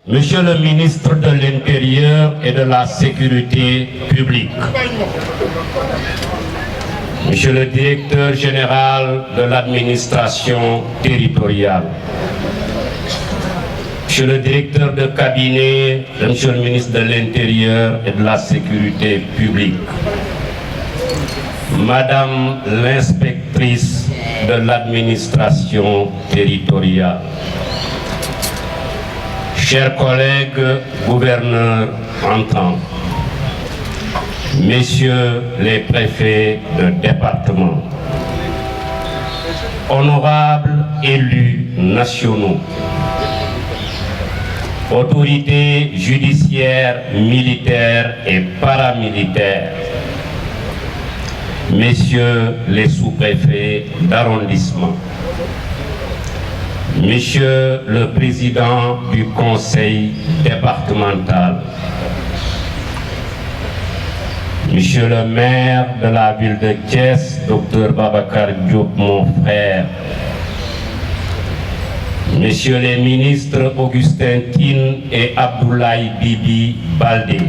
Monsieur le ministre de l'Intérieur et de la Sécurité publique, Monsieur le directeur général de l'administration territoriale, Monsieur le directeur de cabinet de Monsieur le ministre de l'Intérieur et de la Sécurité publique, Madame l'inspectrice de l'administration territoriale, chers collègues gouverneurs entrants, messieurs les préfets de département, honorables élus nationaux, autorités judiciaires, militaires et paramilitaires, messieurs les sous-préfets d'arrondissement, Monsieur le président du conseil départemental, Monsieur le maire de la ville de Thiès, Dr Babacar Diop, mon frère, Messieurs les ministres Augustin Tine et Abdoulaye Bibi Baldé,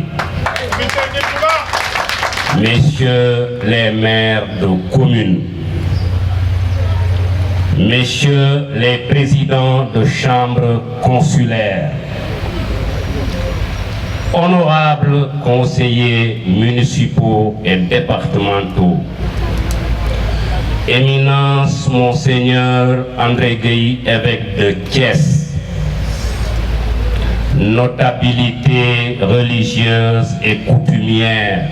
Messieurs les maires de communes, Messieurs les présidents de chambres consulaires, honorables conseillers municipaux et départementaux, Éminence Monseigneur André Gueye, évêque de Thiès, notabilité religieuse et coutumière,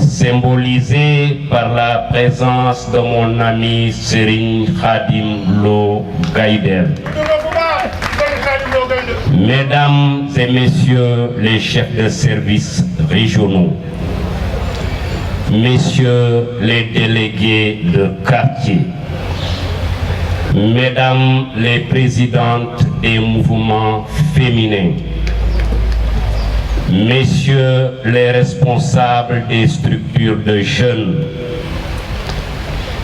symbolisée par la présence de mon ami Serigne Khadim Lo Gaïdel. Mesdames et messieurs les chefs de service régionaux, messieurs les délégués de quartier, mesdames les présidentes des mouvements féminins, messieurs les responsables des structures de jeunes,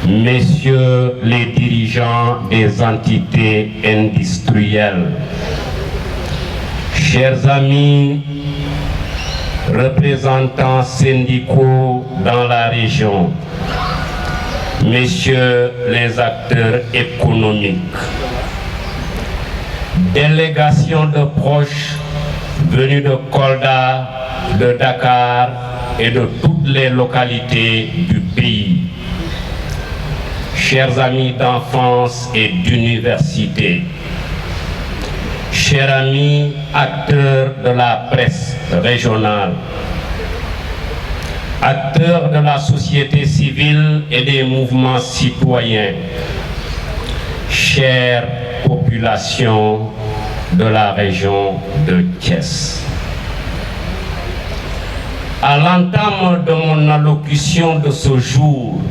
messieurs les dirigeants des entités industrielles, chers amis, représentants syndicaux dans la région, messieurs les acteurs économiques, délégation de proches venus de Kolda, de Dakar et de toutes les localités du pays, chers amis d'enfance et d'université, chers amis acteurs de la presse régionale, acteurs de la société civile et des mouvements citoyens, chère population de la région de Thiès. À l'entame de mon allocution de ce jour,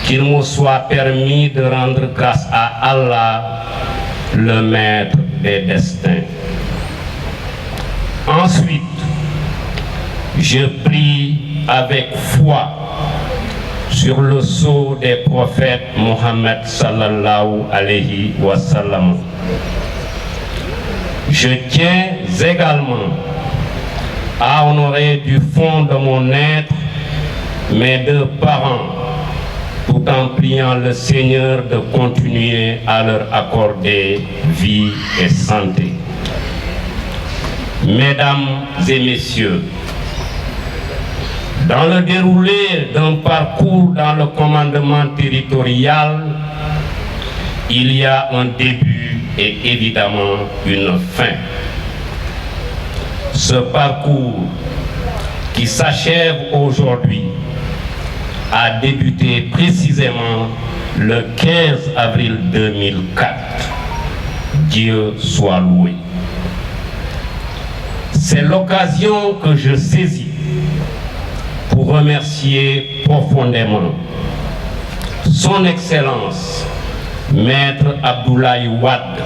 qu'il me soit permis de rendre grâce à Allah, le maître des destins. Ensuite, je prie avec foi sur le sceau des prophètes Mohammed sallallahu alayhi wa sallam. Je tiens également à honorer du fond de mon être mes deux parents, tout en priant le Seigneur de continuer à leur accorder vie et santé. Mesdames et messieurs, dans le déroulé d'un parcours dans le commandement territorial, il y a un début et évidemment une fin. Ce parcours qui s'achève aujourd'hui a débuté précisément le 15 avril 2004. Dieu soit loué. C'est l'occasion que je saisis pour remercier profondément Son Excellence, Maître Abdoulaye Wade,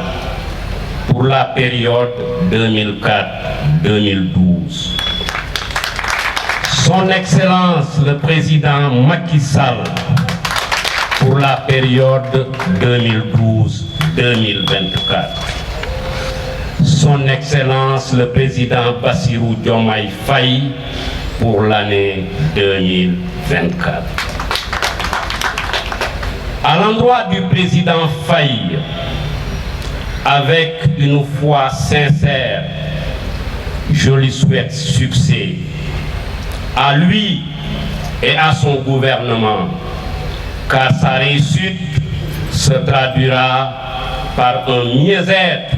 pour la période 2004-2012. Son Excellence, le Président Macky Sall, pour la période 2012-2024. Son Excellence le Président Bassirou Diomaye Faye pour l'année 2024. À l'endroit du Président Faye, avec une foi sincère, je lui souhaite succès. À lui et à son gouvernement, car sa réussite se traduira par un mieux-être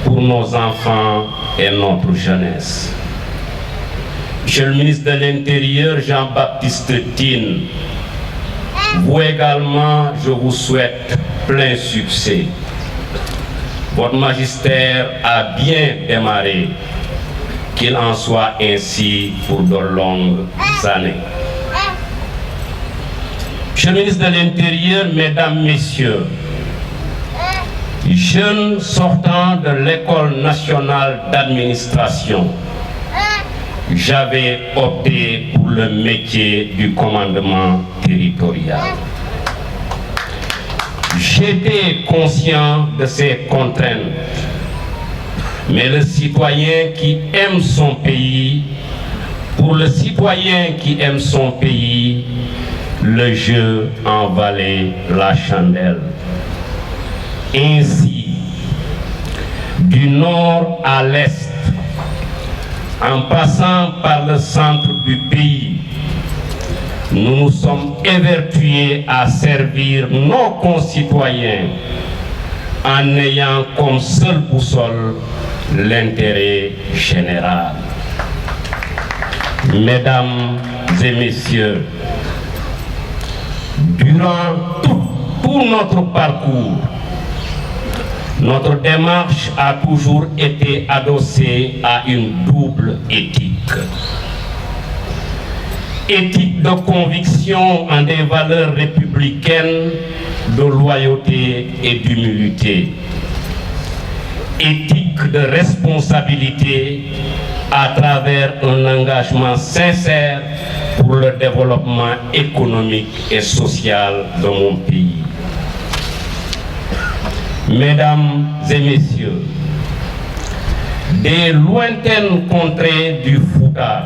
pour nos enfants et notre jeunesse. Monsieur le ministre de l'Intérieur, Jean-Baptiste Tine, vous également, je vous souhaite plein succès. Votre magistère a bien démarré, qu'il en soit ainsi pour de longues années. Monsieur le ministre de l'Intérieur, Mesdames, Messieurs, jeunes sortant de l'École nationale d'administration, j'avais opté pour le métier du commandement territorial. J'étais conscient de ces contraintes, mais le citoyen qui aime son pays, pour le citoyen qui aime son pays, le jeu en valait la chandelle. Ainsi, du nord à l'est, en passant par le centre du pays, nous nous sommes évertués à servir nos concitoyens en ayant comme seule boussole l'intérêt général. Mesdames et messieurs, durant tout notre parcours, notre démarche a toujours été adossée à une double éthique. Éthique de conviction en des valeurs républicaines, de loyauté et d'humilité. Éthique de responsabilité à travers un engagement sincère pour le développement économique et social de mon pays. Mesdames et messieurs, des lointaines contrées du Fouta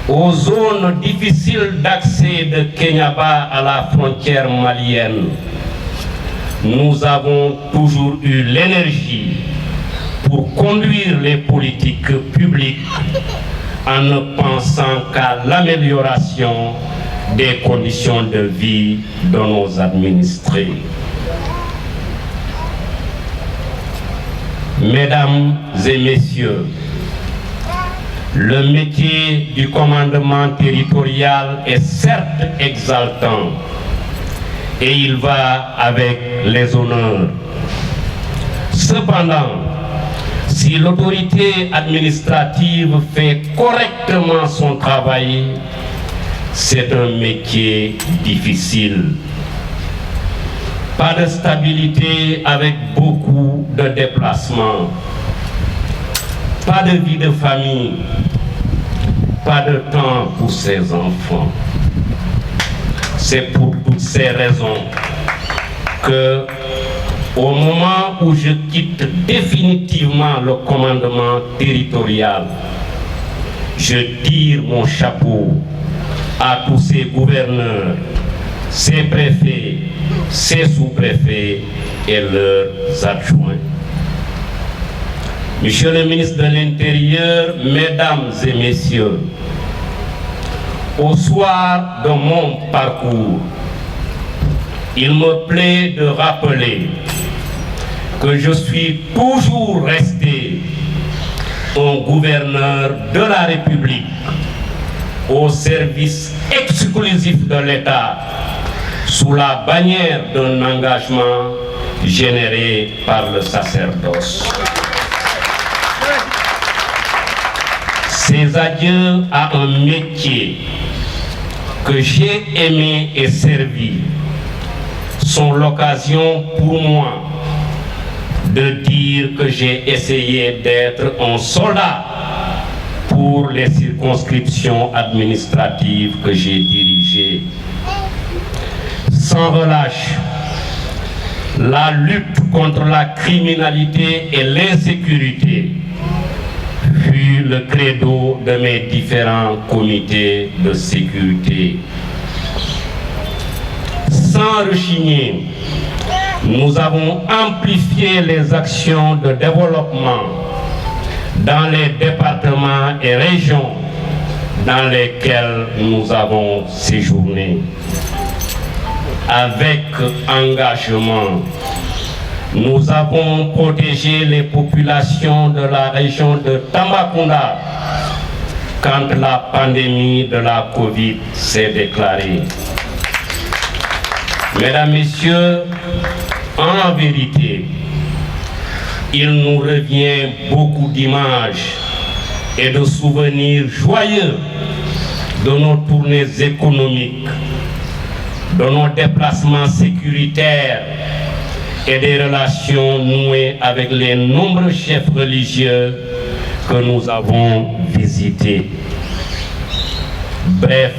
aux zones difficiles d'accès de Kenyaba à la frontière malienne, nous avons toujours eu l'énergie pour conduire les politiques publiques en ne pensant qu'à l'amélioration des conditions de vie de nos administrés. Mesdames et messieurs, le métier du commandement territorial est certes exaltant et il va avec les honneurs. Cependant, si l'autorité administrative fait correctement son travail, c'est un métier difficile. Pas de stabilité avec beaucoup de déplacements. Pas de vie de famille. Pas de temps pour ses enfants. C'est pour toutes ces raisons que, au moment où je quitte définitivement le commandement territorial, je tire mon chapeau à tous ces gouverneurs, ces préfets, ces sous-préfets et leurs adjoints. Monsieur le ministre de l'Intérieur, Mesdames et Messieurs, au soir de mon parcours, il me plaît de rappeler que je suis toujours resté un gouverneur de la République au service exclusif de l'État sous la bannière d'un engagement généré par le sacerdoce. Ces adieux à un métier que j'ai aimé et servi sont l'occasion pour moi de dire que j'ai essayé d'être un soldat pour les circonscriptions administratives que j'ai dirigées. Sans relâche, la lutte contre la criminalité et l'insécurité fut le credo de mes différents comités de sécurité. Sans rechigner, nous avons amplifié les actions de développement dans les départements et régions dans lesquels nous avons séjourné. Avec engagement, nous avons protégé les populations de la région de Tambacounda quand la pandémie de la Covid s'est déclarée. Mesdames, Messieurs, en vérité, il nous revient beaucoup d'images et de souvenirs joyeux de nos tournées économiques, de nos déplacements sécuritaires et des relations nouées avec les nombreux chefs religieux que nous avons visités. Bref,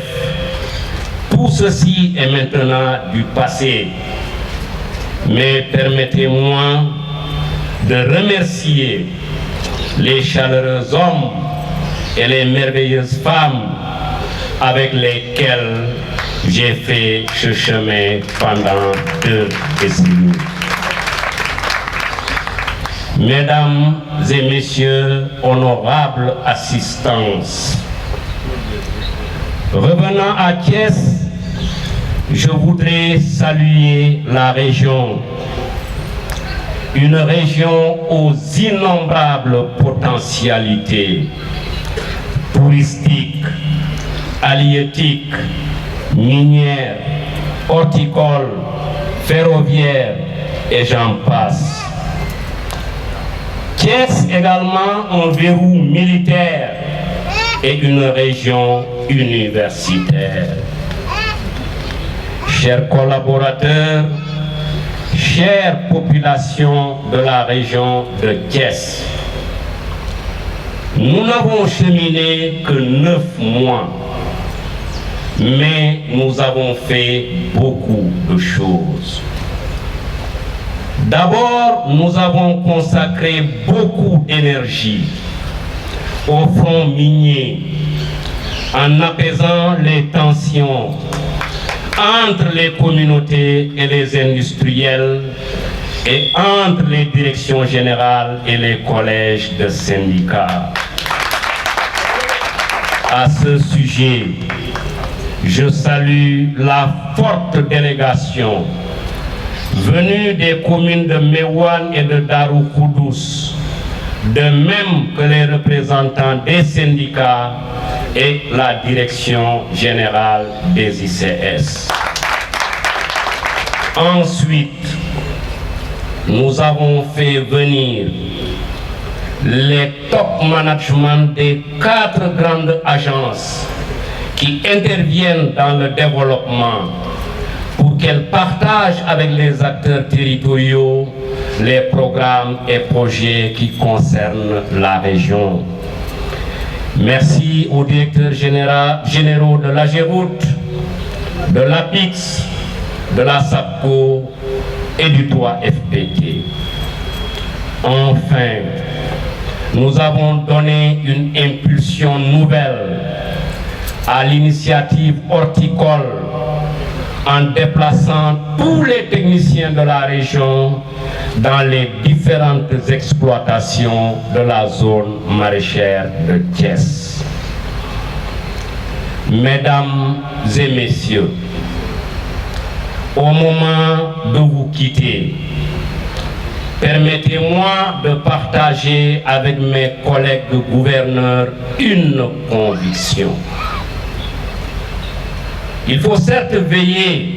tout ceci est maintenant du passé, mais permettez-moi de remercier les chaleureux hommes et les merveilleuses femmes avec lesquels j'ai fait ce chemin pendant 2 décennies. Mesdames et Messieurs, honorables assistances, revenant à Thiès, je voudrais saluer la région, une région aux innombrables potentialités touristiques, halieutiques, minières, horticoles, ferroviaires et j'en passe. Thiès également un verrou militaire et une région universitaire. Chers collaborateurs, chère population de la région de Thiès, nous n'avons cheminé que 9 mois, mais nous avons fait beaucoup de choses. D'abord, nous avons consacré beaucoup d'énergie au front minier en apaisant les tensions entre les communautés et les industriels et entre les directions générales et les collèges de syndicats. À ce sujet, je salue la forte délégation venue des communes de Meouane et de Darou Koudous, de même que les représentants des syndicats et la direction générale des ICS. Ensuite, nous avons fait venir les top management des 4 grandes agences qui interviennent dans le développement pour qu'elles partagent avec les acteurs territoriaux les programmes et projets qui concernent la région. Merci aux directeurs généraux de l'AGEROUTE, de l'APIX, de la SAPCO et du 3FPT. Enfin, nous avons donné une impulsion nouvelle à l'initiative horticole en déplaçant tous les techniciens de la région dans les différentes exploitations de la zone maraîchère de Thiès. Mesdames et Messieurs, au moment de vous quitter, permettez-moi de partager avec mes collègues gouverneurs une conviction. Il faut certes veiller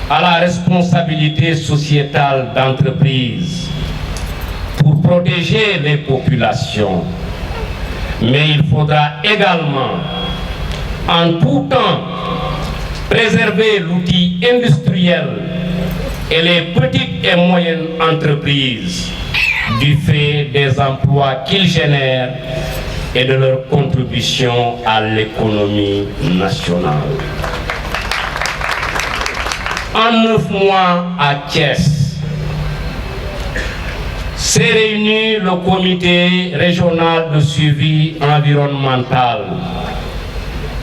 à la responsabilité sociétale d'entreprise pour protéger les populations, mais il faudra également, en tout temps, préserver l'outil industriel et les petites et moyennes entreprises du fait des emplois qu'ils génèrent et de leur contribution à l'économie nationale. En 9 mois à Thiès, s'est réuni le comité régional de suivi environnemental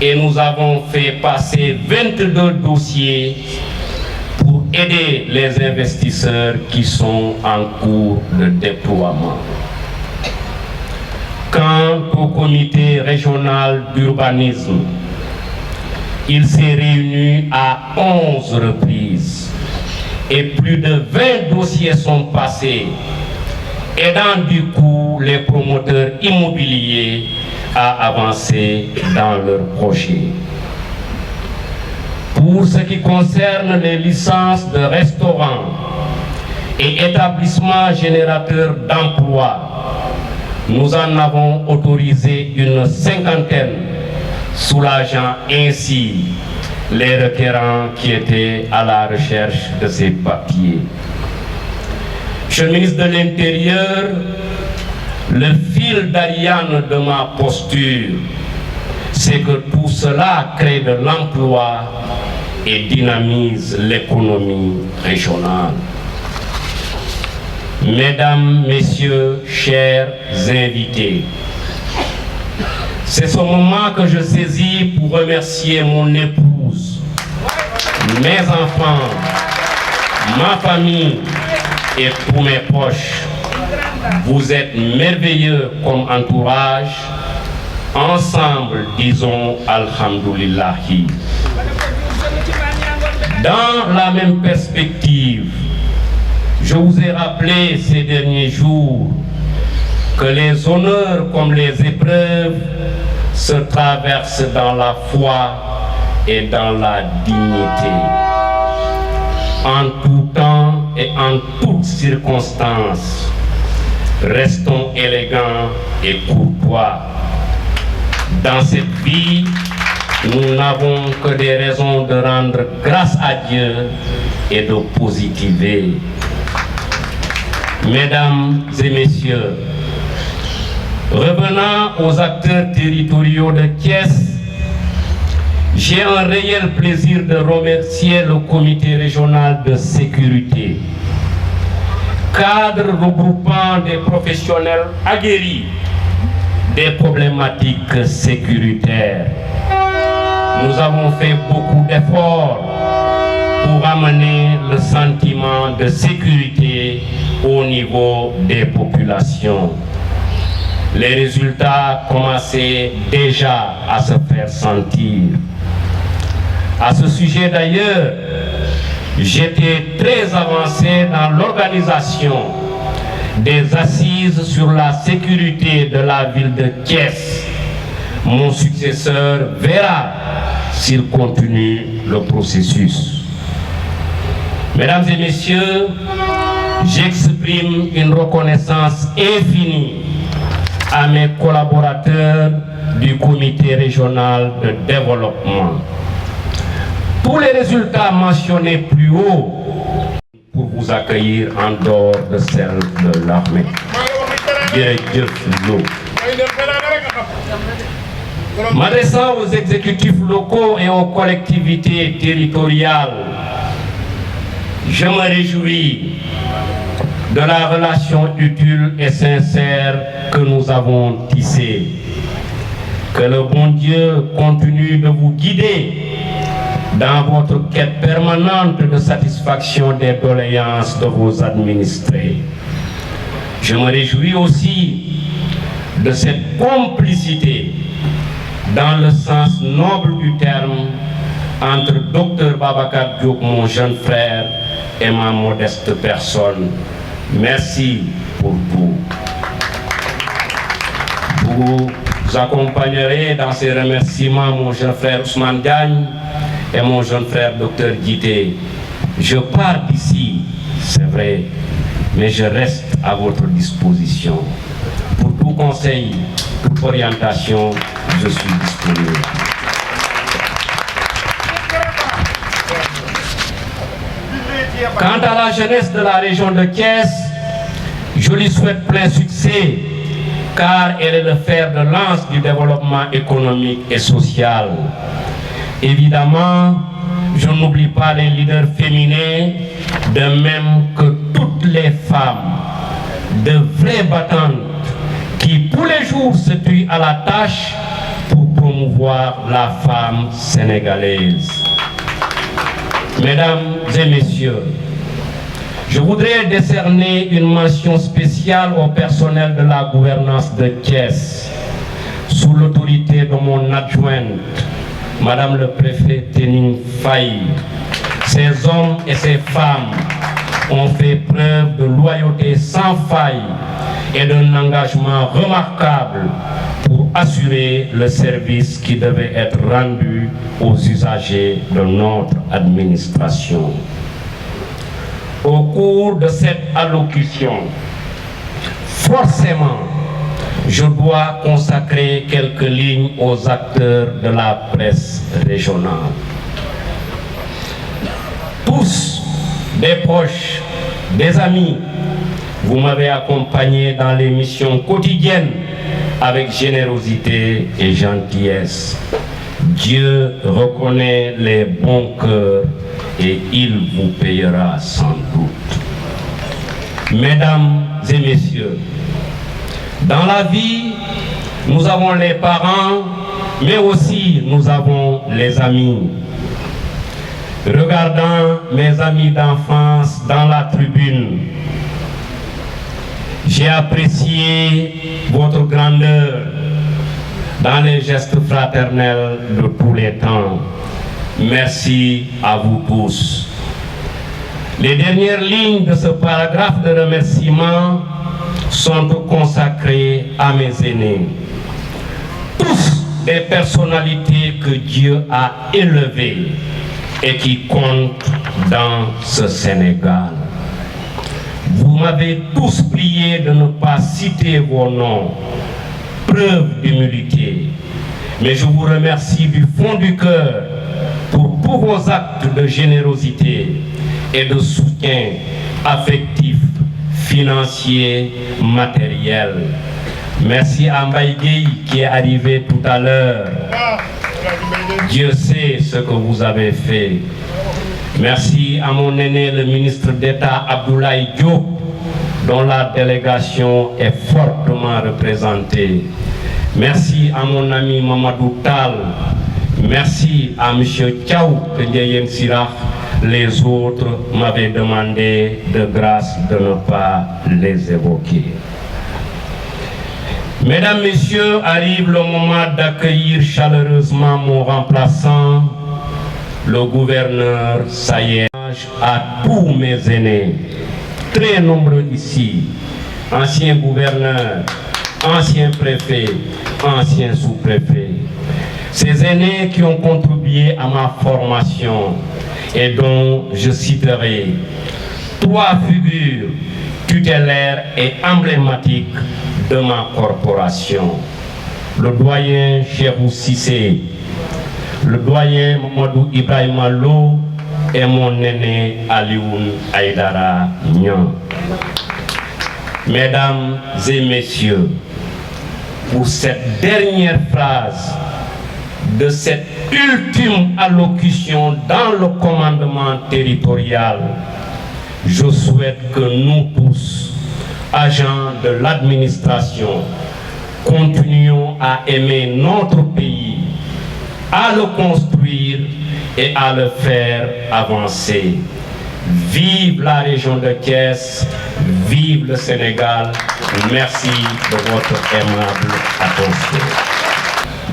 et nous avons fait passer 22 dossiers pour aider les investisseurs qui sont en cours de déploiement. Quant au comité régional d'urbanisme, il s'est réuni à 11 reprises et plus de 20 dossiers sont passés, aidant du coup les promoteurs immobiliers à avancer dans leurs projets. Pour ce qui concerne les licences de restaurants et établissements générateurs d'emplois, nous en avons autorisé une 50aine, soulageant ainsi les requérants qui étaient à la recherche de ces papiers. Monsieur le ministre de l'Intérieur, le fil d'Ariane de ma posture, c'est que tout cela crée de l'emploi et dynamise l'économie régionale. Mesdames, Messieurs, chers invités, c'est ce moment que je saisis pour remercier mon épouse, mes enfants, ma famille et tous mes proches. Vous êtes merveilleux comme entourage. Ensemble, disons Alhamdoulillahi. Dans la même perspective, je vous ai rappelé ces derniers jours que les honneurs comme les épreuves se traversent dans la foi et dans la dignité. En tout temps et en toutes circonstances, restons élégants et courtois. Dans cette vie, nous n'avons que des raisons de rendre grâce à Dieu et de positiver. Mesdames et messieurs, revenant aux acteurs territoriaux de Thiès, j'ai un réel plaisir de remercier le comité régional de sécurité, cadre regroupant des professionnels aguerris des problématiques sécuritaires. Nous avons fait beaucoup d'efforts pour amener le sentiment de sécurité au niveau des populations. Les résultats commençaient déjà à se faire sentir. À ce sujet d'ailleurs, j'étais très avancé dans l'organisation des assises sur la sécurité de la ville de Thiès. Mon successeur verra s'il continue le processus. Mesdames et messieurs, j'exprime une reconnaissance infinie à mes collaborateurs du comité régional de développement. Tous les résultats mentionnés plus haut pour vous accueillir en dehors de celle de l'armée. M'adressant aux exécutifs locaux et aux collectivités territoriales, je me réjouis de la relation utile et sincère que nous avons tissée. Que le bon Dieu continue de vous guider dans votre quête permanente de satisfaction des doléances de vos administrés. Je me réjouis aussi de cette complicité dans le sens noble du terme entre Dr Babacar Diop, mon jeune frère, et ma modeste personne. Merci pour tout. Vous accompagnerez dans ces remerciements mon jeune frère Ousmane Diagne et mon jeune frère Dr Guité. Je pars d'ici, c'est vrai, mais je reste à votre disposition. Pour tout conseil, toute orientation, je suis disponible. Quant à la jeunesse de la région de Thiès, je lui souhaite plein succès, car elle est le fer de lance du développement économique et social. Évidemment, je n'oublie pas les leaders féminins, de même que toutes les femmes. de vraies battantes qui tous les jours se tuent à la tâche pour promouvoir la femme sénégalaise. Mesdames et messieurs, je voudrais décerner une mention spéciale au personnel de la gouvernance de Thiès, sous l'autorité de mon adjointe, Madame le préfet Tening Faye. Ces hommes et ces femmes ont fait preuve de loyauté sans faille et d'un engagement remarquable pour assurer le service qui devait être rendu aux usagers de notre administration. Au cours de cette allocution, forcément, je dois consacrer quelques lignes aux acteurs de la presse régionale. Tous, des proches, des amis, vous m'avez accompagné dans les missions quotidiennes avec générosité et gentillesse. Dieu reconnaît les bons cœurs et il vous payera sans doute. Mesdames et messieurs, dans la vie, nous avons les parents, mais aussi nous avons les amis. Regardant mes amis d'enfance dans la tribune, j'ai apprécié votre grandeur dans les gestes fraternels de tous les temps. Merci à vous tous. Les dernières lignes de ce paragraphe de remerciement sont consacrées à mes aînés. Tous des personnalités que Dieu a élevées et qui comptent dans ce Sénégal. Vous m'avez tous prié de ne pas citer vos noms, preuve d'humilité. Mais je vous remercie du fond du cœur pour tous vos actes de générosité et de soutien affectif, financier, matériel. Merci à Mbaye Gueye qui est arrivé tout à l'heure. Dieu sait ce que vous avez fait. Merci à mon aîné, le ministre d'État Abdoulaye Diop, dont la délégation est fortement représentée. Merci à mon ami Mamadou Tal. Merci à M. Tchaou de Sirach. Les autres m'avaient demandé de grâce de ne pas les évoquer. Mesdames, Messieurs, arrive le moment d'accueillir chaleureusement mon remplaçant, le gouverneur Sayed. À tous mes aînés, très nombreux ici, anciens gouverneurs, anciens préfets, anciens sous-préfets, ces aînés qui ont contribué à ma formation et dont je citerai 3 figures tutélaires et emblématiques de ma corporation. Le doyen Cheikhou Cissé, le doyen Mamadou Ibrahima Lo et mon aîné Alioune Aïdara Niang. Mesdames et messieurs, pour cette dernière phrase de cette ultime allocution dans le commandement territorial, je souhaite que nous tous, agents de l'administration, continuions à aimer notre pays, à le construire et à le faire avancer. Vive la région de Thiès, vive le Sénégal. Merci de votre aimable attention.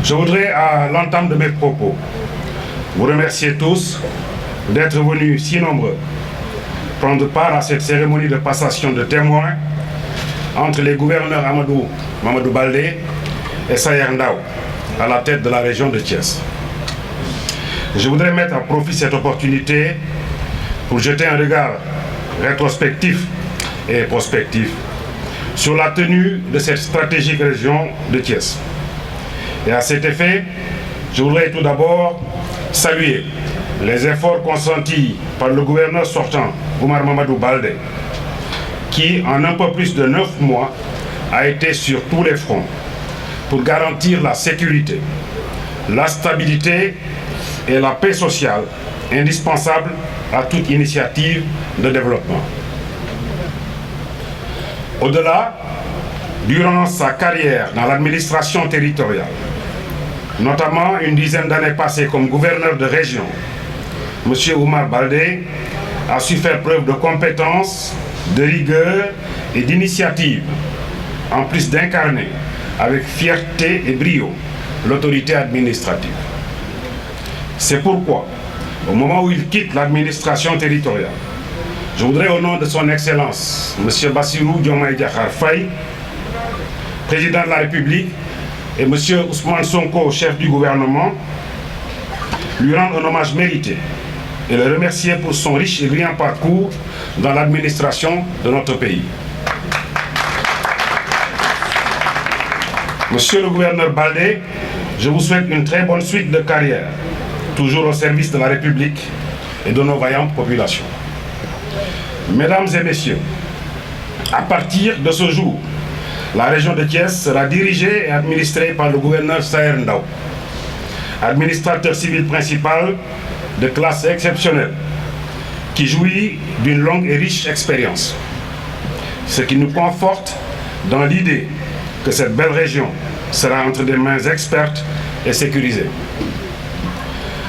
Je voudrais, à l'entame de mes propos, vous remercier tous d'être venus si nombreux prendre part à cette cérémonie de passation de témoins entre les gouverneurs Mamadou Baldé et Sayer Ndao, à la tête de la région de Thiès. Je voudrais mettre à profit cette opportunité pour jeter un regard rétrospectif et prospectif sur la tenue de cette stratégique région de Thiès. Et à cet effet, je voudrais tout d'abord saluer les efforts consentis par le gouverneur sortant, Oumar Mamadou Baldé, qui, en un peu plus de 9 mois, a été sur tous les fronts pour garantir la sécurité, la stabilité et la paix sociale indispensables à toute initiative de développement. Au-delà, durant sa carrière dans l'administration territoriale, notamment une dizaine d'années passées comme gouverneur de région, M. Oumar Baldé a su faire preuve de compétence, de rigueur et d'initiative, en plus d'incarner avec fierté et brio l'autorité administrative. C'est pourquoi, au moment où il quitte l'administration territoriale, je voudrais, au nom de son Excellence, M. Bassirou Diomaye Diakhar Faye, président de la République, et M. Ousmane Sonko, chef du gouvernement, lui rendre un hommage mérité et le remercier pour son riche et brillant parcours dans l'administration de notre pays. Monsieur le gouverneur Baldé, je vous souhaite une très bonne suite de carrière, toujours au service de la République et de nos vaillantes populations. Mesdames et messieurs, à partir de ce jour, la région de Thiès sera dirigée et administrée par le gouverneur Saher Ndao, administrateur civil principal de classe exceptionnelle, qui jouit d'une longue et riche expérience. Ce qui nous conforte dans l'idée que cette belle région sera entre des mains expertes et sécurisées.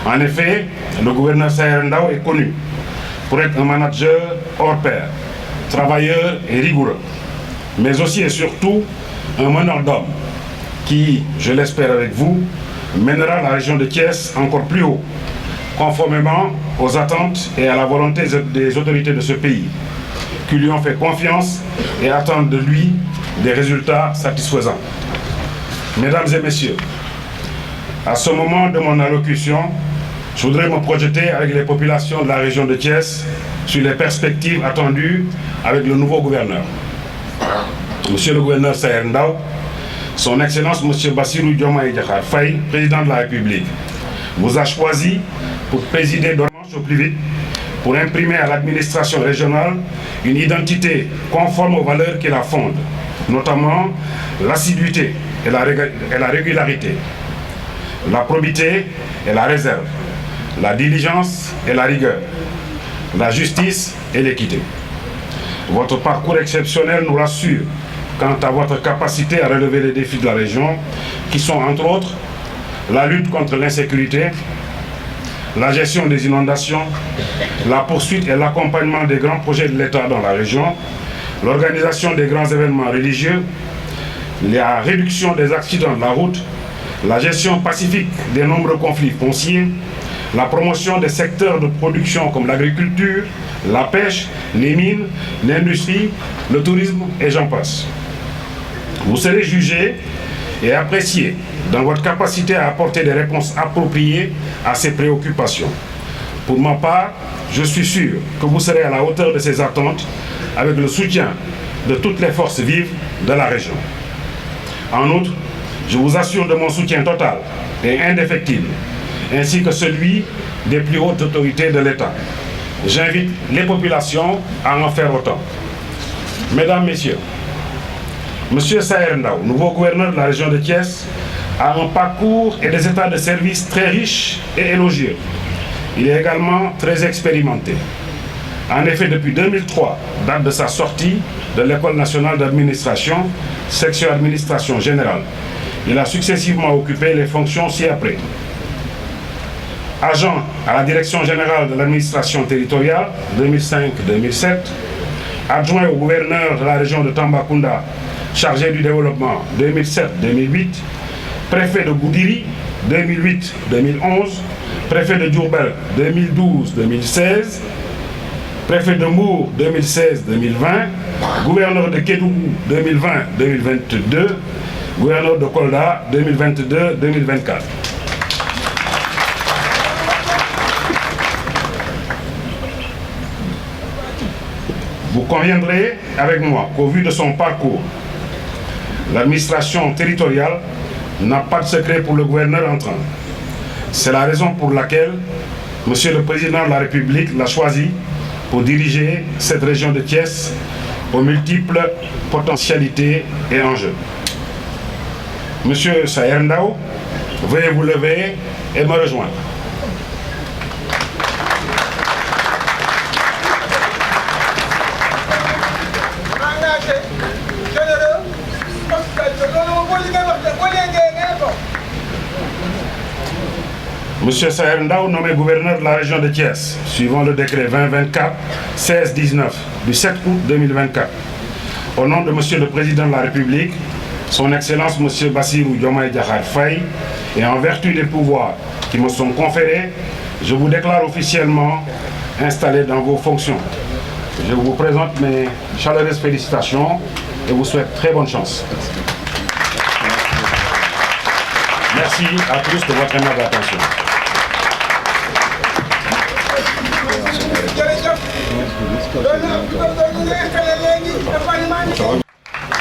En effet, le gouverneur Saher Ndao est connu pour être un manager hors pair, travailleur et rigoureux, mais aussi et surtout un meneur d'hommes qui, je l'espère avec vous, mènera la région de Thiès encore plus haut, conformément aux attentes et à la volonté des autorités de ce pays, qui lui ont fait confiance et attendent de lui des résultats satisfaisants. Mesdames et messieurs, à ce moment de mon allocution, je voudrais me projeter avec les populations de la région de Thiès sur les perspectives attendues avec le nouveau gouverneur. Monsieur le gouverneur Saher Ndao, son Excellence Monsieur Bassirou Diomaye Diakhar Faye, président de la République, vous a choisi pour présider d'urgence au plus vite, pour imprimer à l'administration régionale une identité conforme aux valeurs qui la fondent, notamment l'assiduité et la régularité, la probité et la réserve, la diligence et la rigueur, la justice et l'équité. Votre parcours exceptionnel nous rassure quant à votre capacité à relever les défis de la région, qui sont entre autres la lutte contre l'insécurité, la gestion des inondations, la poursuite et l'accompagnement des grands projets de l'État dans la région, l'organisation des grands événements religieux, la réduction des accidents de la route, la gestion pacifique des nombreux conflits fonciers, la promotion des secteurs de production comme l'agriculture, la pêche, les mines, l'industrie, le tourisme et j'en passe. Vous serez jugé et apprécié dans votre capacité à apporter des réponses appropriées à ces préoccupations. Pour ma part, je suis sûr que vous serez à la hauteur de ces attentes avec le soutien de toutes les forces vives de la région. En outre, je vous assure de mon soutien total et indéfectible, ainsi que celui des plus hautes autorités de l'État. J'invite les populations à en faire autant. Mesdames, Messieurs, M. Saher Ndao, nouveau gouverneur de la région de Thiès, a un parcours et des états de service très riches et élogieux. Il est également très expérimenté. En effet, depuis 2003, date de sa sortie de l'École nationale d'administration, section administration générale, il a successivement occupé les fonctions ci-après. Agent à la direction générale de l'administration territoriale 2005-2007, adjoint au gouverneur de la région de Tambacounda, chargé du développement 2007-2008, préfet de Goudiri 2008-2011, préfet de Diourbel 2012-2016, préfet de Mbour 2016-2020, gouverneur de Kédougou 2020-2022, gouverneur de Kolda 2022-2024. Vous conviendrez avec moi qu'au vu de son parcours, l'administration territoriale n'a pas de secret pour le gouverneur entrant. C'est la raison pour laquelle Monsieur le Président de la République l'a choisi pour diriger cette région de Thiès aux multiples potentialités et enjeux. Monsieur Saher Ndao, veuillez vous lever et me rejoindre. Monsieur Saher Ndao, nommé gouverneur de la région de Thiès, suivant le décret 2024-1619 du 7 août 2024. Au nom de Monsieur le Président de la République, Son Excellence Monsieur Bassirou Diomaye Diakhar Faye, et en vertu des pouvoirs qui me sont conférés, je vous déclare officiellement installé dans vos fonctions. Je vous présente mes chaleureuses félicitations et vous souhaite très bonne chance. Merci à tous de votre aimable attention.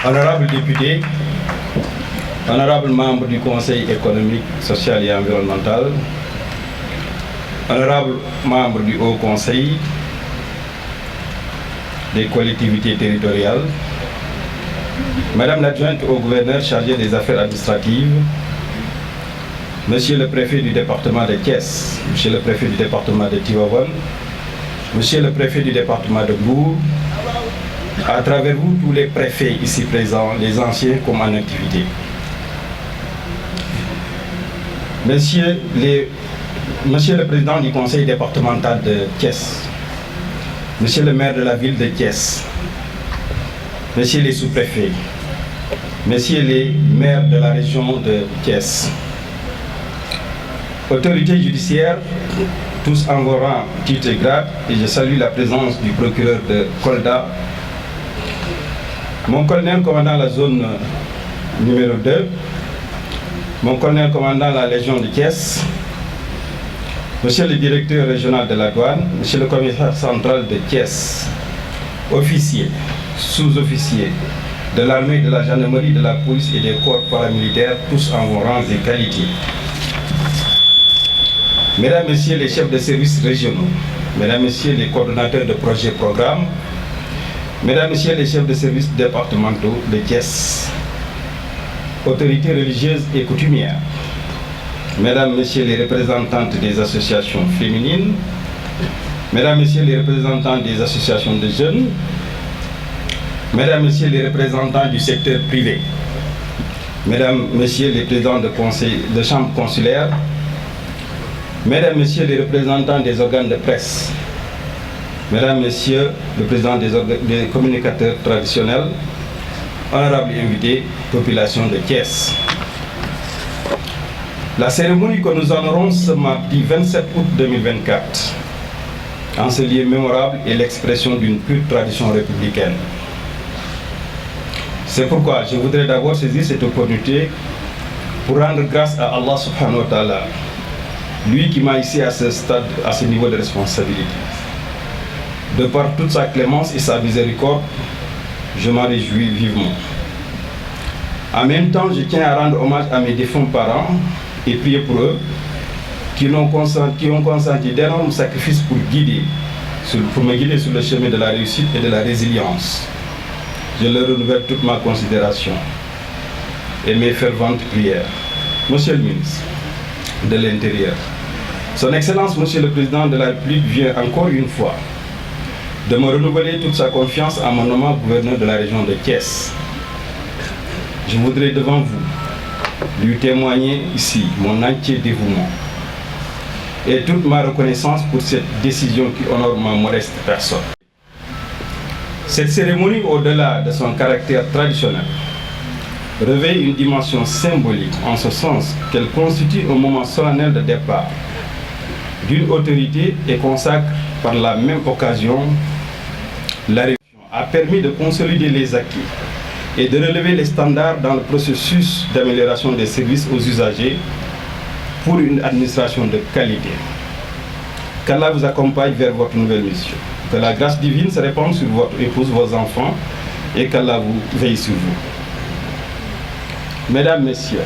Honorables députés, honorables membres du Conseil économique, social et environnemental, honorables membres du Haut Conseil des collectivités territoriales, Madame l'adjointe au gouverneur chargé des affaires administratives, Monsieur le préfet du département de Thiès, Monsieur le préfet du département de Tivaouane, Monsieur le préfet du département de Mbour, à travers vous tous les préfets ici présents, les anciens comme en activité. Monsieur le président du conseil départemental de Thiès, Monsieur le maire de la ville de Thiès, Messieurs les sous-préfets, Messieurs les maires de la région de Thiès, autorités judiciaires, tous en vos rangs, titres et grades, et je salue la présence du procureur de Kolda, mon colonel commandant la zone numéro 2, mon colonel commandant la Légion de Thiès, Monsieur le directeur régional de la douane, Monsieur le commissaire central de Thiès, officiers, sous-officiers de l'armée, de la gendarmerie, de la police et des corps paramilitaires, tous en vos rangs et qualités. Mesdames, Messieurs les chefs de services régionaux, Mesdames, Messieurs les coordonnateurs de projets programmes, Mesdames, Messieurs les chefs de services départementaux de Thiès, autorités religieuses et coutumières, Mesdames, Messieurs les représentantes des associations féminines, Mesdames, Messieurs les représentants des associations de jeunes, Mesdames, Messieurs les représentants du secteur privé, Mesdames, Messieurs les présidents de chambres consulaires, Mesdames, Messieurs les représentants des organes de presse, Mesdames, Messieurs le président des communicateurs traditionnels, honorables invités, population de Thiès. La cérémonie que nous honorons ce mardi 27 août 2024, en ce lieu mémorable, est l'expression d'une pure tradition républicaine. C'est pourquoi je voudrais d'abord saisir cette opportunité pour rendre grâce à Allah subhanahu wa ta'ala, lui qui m'a ici à ce stade, à ce niveau de responsabilité. De par toute sa clémence et sa miséricorde, je m'en réjouis vivement. En même temps, je tiens à rendre hommage à mes défunts parents et prier pour eux qui ont consenti d'énormes sacrifices pour me guider sur le chemin de la réussite et de la résilience. Je leur renouvelle toute ma considération et mes ferventes prières. Monsieur le ministre de l'Intérieur, Son Excellence, Monsieur le Président de la République vient encore une fois de me renouveler toute sa confiance en mon nommant gouverneur de la région de Thiès. Je voudrais devant vous lui témoigner ici mon entier dévouement et toute ma reconnaissance pour cette décision qui honore ma modeste personne. Cette cérémonie, au-delà de son caractère traditionnel, revêt une dimension symbolique en ce sens qu'elle constitue un moment solennel de départ d'une autorité et consacre par la même occasion la révision a permis de consolider les acquis et de relever les standards dans le processus d'amélioration des services aux usagers pour une administration de qualité. Qu'Allah vous accompagne vers votre nouvelle mission. Que la grâce divine se répande sur votre épouse, vos enfants, et qu'Allah vous veille sur vous. Mesdames, Messieurs,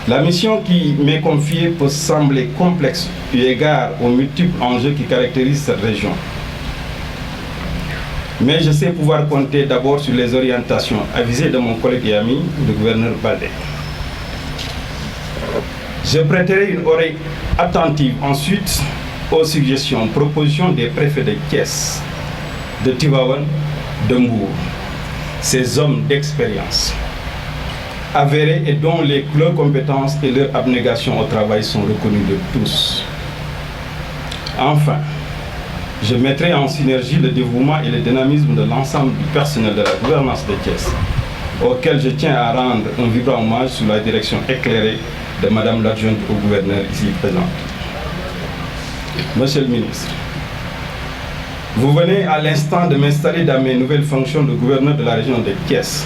la mission qui m'est confiée peut sembler complexe eu égard aux multiples enjeux qui caractérisent cette région. Mais je sais pouvoir compter d'abord sur les orientations avisées de mon collègue et ami, le gouverneur Baldé. Je prêterai une oreille attentive ensuite aux suggestions, propositions des préfets de Thiès, de Tivaouane, de Mbour, ces hommes d'expérience. avérés et dont leurs compétences et leur abnégation au travail sont reconnues de tous. Enfin, je mettrai en synergie le dévouement et le dynamisme de l'ensemble du personnel de la gouvernance de Thiès, auquel je tiens à rendre un vibrant hommage sous la direction éclairée de Madame l'adjointe au gouverneur ici présente. Monsieur le ministre, vous venez à l'instant de m'installer dans mes nouvelles fonctions de gouverneur de la région de Thiès.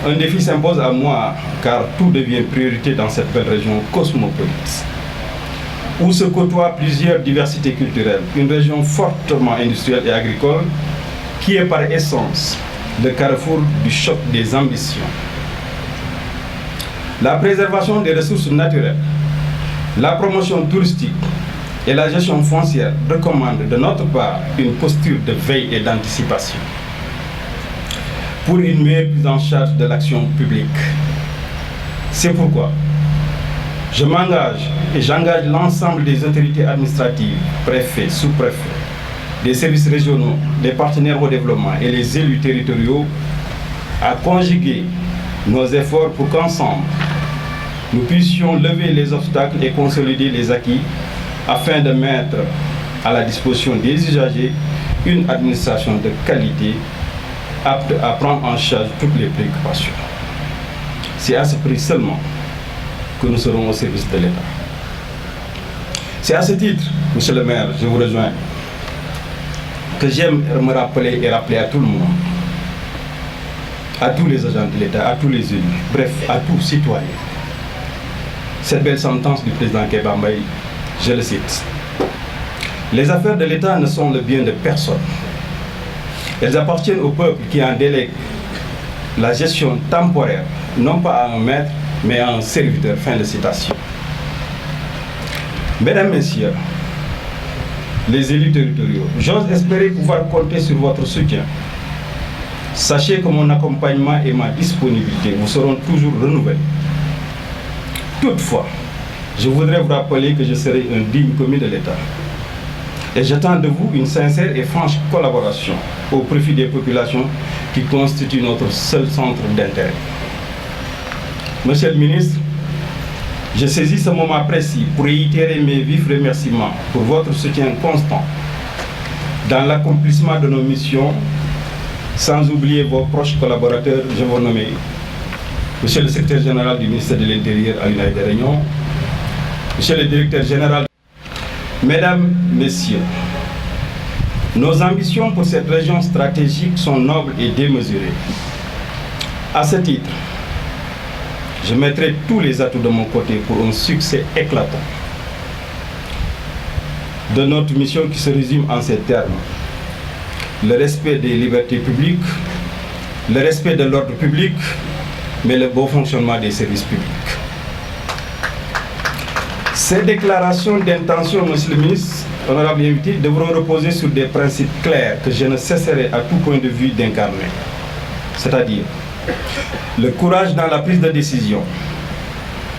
Un défi s'impose à moi, car tout devient priorité dans cette belle région cosmopolite, où se côtoient plusieurs diversités culturelles, une région fortement industrielle et agricole, qui est par essence le carrefour du choc des ambitions. La préservation des ressources naturelles, la promotion touristique et la gestion foncière recommandent de notre part une posture de veille et d'anticipation pour une meilleure prise en charge de l'action publique. C'est pourquoi je m'engage et j'engage l'ensemble des autorités administratives, préfets, sous-préfets, des services régionaux, des partenaires au développement et les élus territoriaux à conjuguer nos efforts pour qu'ensemble, nous puissions lever les obstacles et consolider les acquis afin de mettre à la disposition des usagers une administration de qualité apte à prendre en charge toutes les préoccupations. C'est à ce prix seulement que nous serons au service de l'État. C'est à ce titre, Monsieur le maire, je vous rejoins, que j'aime me rappeler et rappeler à tout le monde, à tous les agents de l'État, à tous les élus, bref, à tous citoyens, cette belle sentence du président Kéba Mbaye, je le cite. Les affaires de l'État ne sont le bien de personne. Elles appartiennent au peuple qui en délègue la gestion temporaire, non pas à un maître, mais à un serviteur. Fin de citation. Mesdames, Messieurs, les élus territoriaux, j'ose espérer pouvoir compter sur votre soutien. Sachez que mon accompagnement et ma disponibilité vous seront toujours renouvelés. Toutefois, je voudrais vous rappeler que je serai un digne commis de l'État. Et j'attends de vous une sincère et franche collaboration au profit des populations qui constituent notre seul centre d'intérêt. Monsieur le ministre, je saisis ce moment précis pour réitérer mes vifs remerciements pour votre soutien constant dans l'accomplissement de nos missions, sans oublier vos proches collaborateurs, je vous nomme Monsieur le secrétaire général du ministère de l'Intérieur, Alioune Aïdara Niang, Monsieur le directeur général. Mesdames, Messieurs, nos ambitions pour cette région stratégique sont nobles et démesurées. À ce titre, je mettrai tous les atouts de mon côté pour un succès éclatant de notre mission qui se résume en ces termes: le respect des libertés publiques, le respect de l'ordre public, mais le bon fonctionnement des services publics. Ces déclarations d'intention, Monsieur le ministre, honorable invité, devront reposer sur des principes clairs que je ne cesserai à tout point de vue d'incarner. C'est-à-dire le courage dans la prise de décision,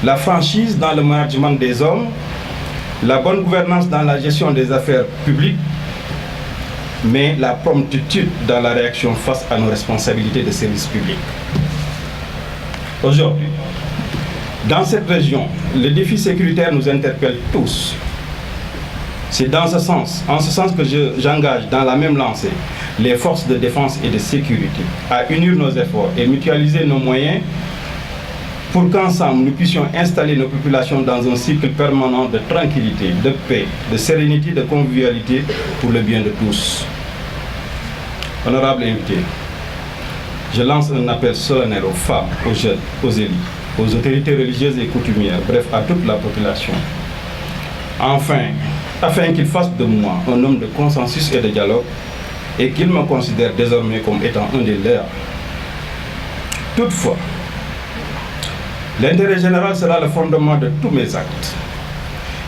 la franchise dans le management des hommes, la bonne gouvernance dans la gestion des affaires publiques, mais la promptitude dans la réaction face à nos responsabilités de service public. Aujourd'hui, dans cette région, le défi sécuritaire nous interpelle tous. C'est en ce sens que j'engage dans la même lancée les forces de défense et de sécurité à unir nos efforts et mutualiser nos moyens pour qu'ensemble nous puissions installer nos populations dans un cycle permanent de tranquillité, de paix, de sérénité, de convivialité pour le bien de tous. Honorable invité, je lance un appel solennel aux femmes, aux jeunes, aux élus, aux autorités religieuses et coutumières, bref, à toute la population. Enfin, afin qu'ils fassent de moi un homme de consensus et de dialogue et qu'ils me considèrent désormais comme étant un des leurs. Toutefois, l'intérêt général sera le fondement de tous mes actes.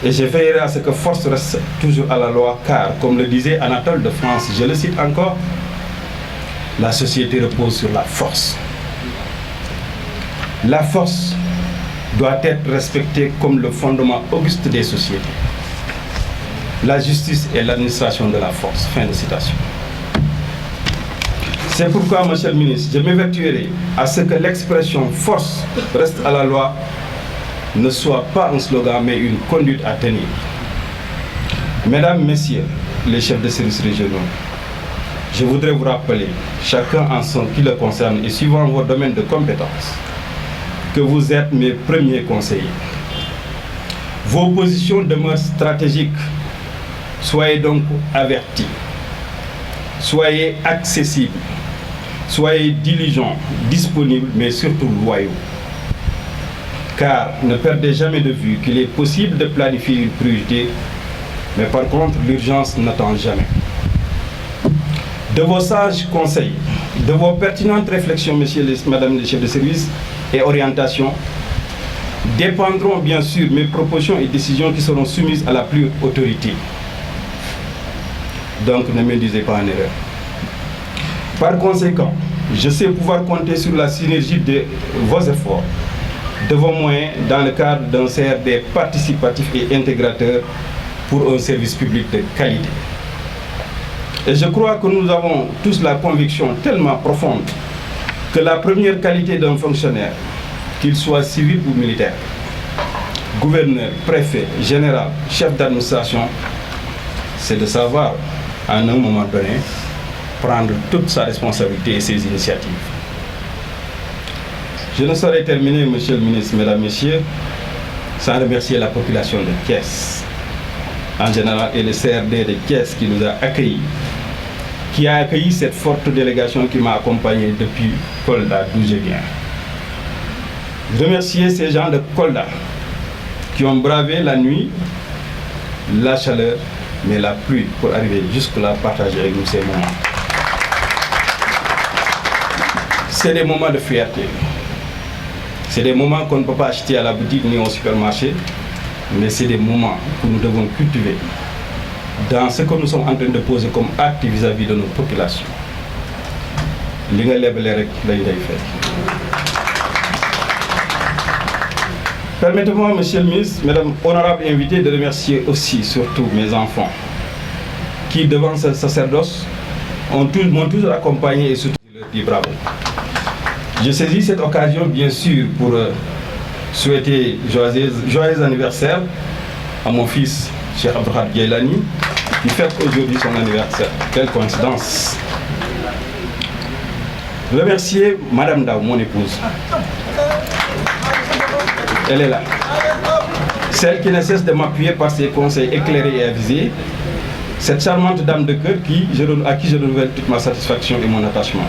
Et je veillerai à ce que force reste toujours à la loi, car, comme le disait Anatole de France, je le cite encore, la société repose sur la force. La force doit être respectée comme le fondement auguste des sociétés. La justice est l'administration de la force. Fin de citation. C'est pourquoi, monsieur le ministre, je m'évertuerai à ce que l'expression force reste à la loi ne soit pas un slogan, mais une conduite à tenir. Mesdames, messieurs, les chefs de services régionaux, je voudrais vous rappeler, chacun en ce qui le concerne et suivant vos domaines de compétences, que vous êtes mes premiers conseillers. Vos positions demeurent stratégiques. Soyez donc avertis. Soyez accessibles. Soyez diligents, disponibles, mais surtout loyaux. Car ne perdez jamais de vue qu'il est possible de planifier une priorité, mais par contre, l'urgence n'attend jamais. De vos sages conseils, de vos pertinentes réflexions, messieurs et madame les chefs de service, et orientations, dépendront bien sûr mes propositions et décisions qui seront soumises à la plus haute autorité. Donc ne m'induisez pas en erreur. Par conséquent, je sais pouvoir compter sur la synergie de vos efforts, de vos moyens dans le cadre d'un CRD participatif et intégrateur pour un service public de qualité. Et je crois que nous avons tous la conviction tellement profonde que la première qualité d'un fonctionnaire, qu'il soit civil ou militaire, gouverneur, préfet, général, chef d'administration, c'est de savoir, à un moment donné, prendre toute sa responsabilité et ses initiatives. Je ne saurais terminer, monsieur le ministre, mesdames, messieurs, sans remercier la population de Thiès, en général, et le CRD de Thiès qui nous a accueillis, qui a accueilli cette forte délégation qui m'a accompagné depuis Kolda, d'où je viens. Remercier ces gens de Kolda qui ont bravé la nuit, la chaleur, mais la pluie pour arriver jusque-là, partager avec nous ces moments. C'est des moments de fierté. C'est des moments qu'on ne peut pas acheter à la boutique ni au supermarché, mais c'est des moments que nous devons cultiver dans ce que nous sommes en train de poser comme acte vis-à-vis de nos populations. Permettez-moi, monsieur le ministre, mesdames, honorables invités, de remercier aussi, surtout mes enfants, qui, devant ce sacerdoce, m'ont toujours accompagné et soutenu, leur dit bravo. Je saisis cette occasion, bien sûr, pour souhaiter joyeux anniversaire à mon fils, Cheikh Abdourahmane Gaylani, qui fête aujourd'hui son anniversaire. Quelle coïncidence! Remercier Madame Daou, mon épouse. Elle est là. Celle qui ne cesse de m'appuyer par ses conseils éclairés et avisés. Cette charmante dame de cœur à qui je renouvelle toute ma satisfaction et mon attachement.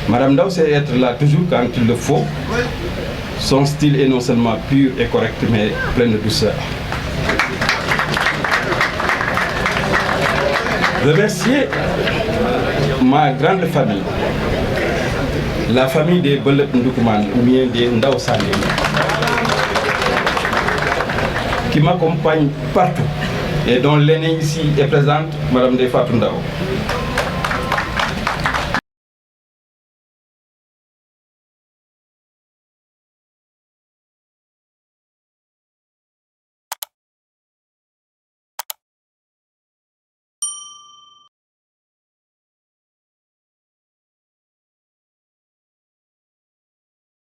Madame Daou sait être là toujours quand il le faut. Son style est non seulement pur et correct, mais plein de douceur. Remercier ma grande famille, la famille des Belep Ndoukoumane ou bien des Ndao Sané, qui m'accompagne partout et dont l'aînée ici est présente, Madame Defatou Ndao.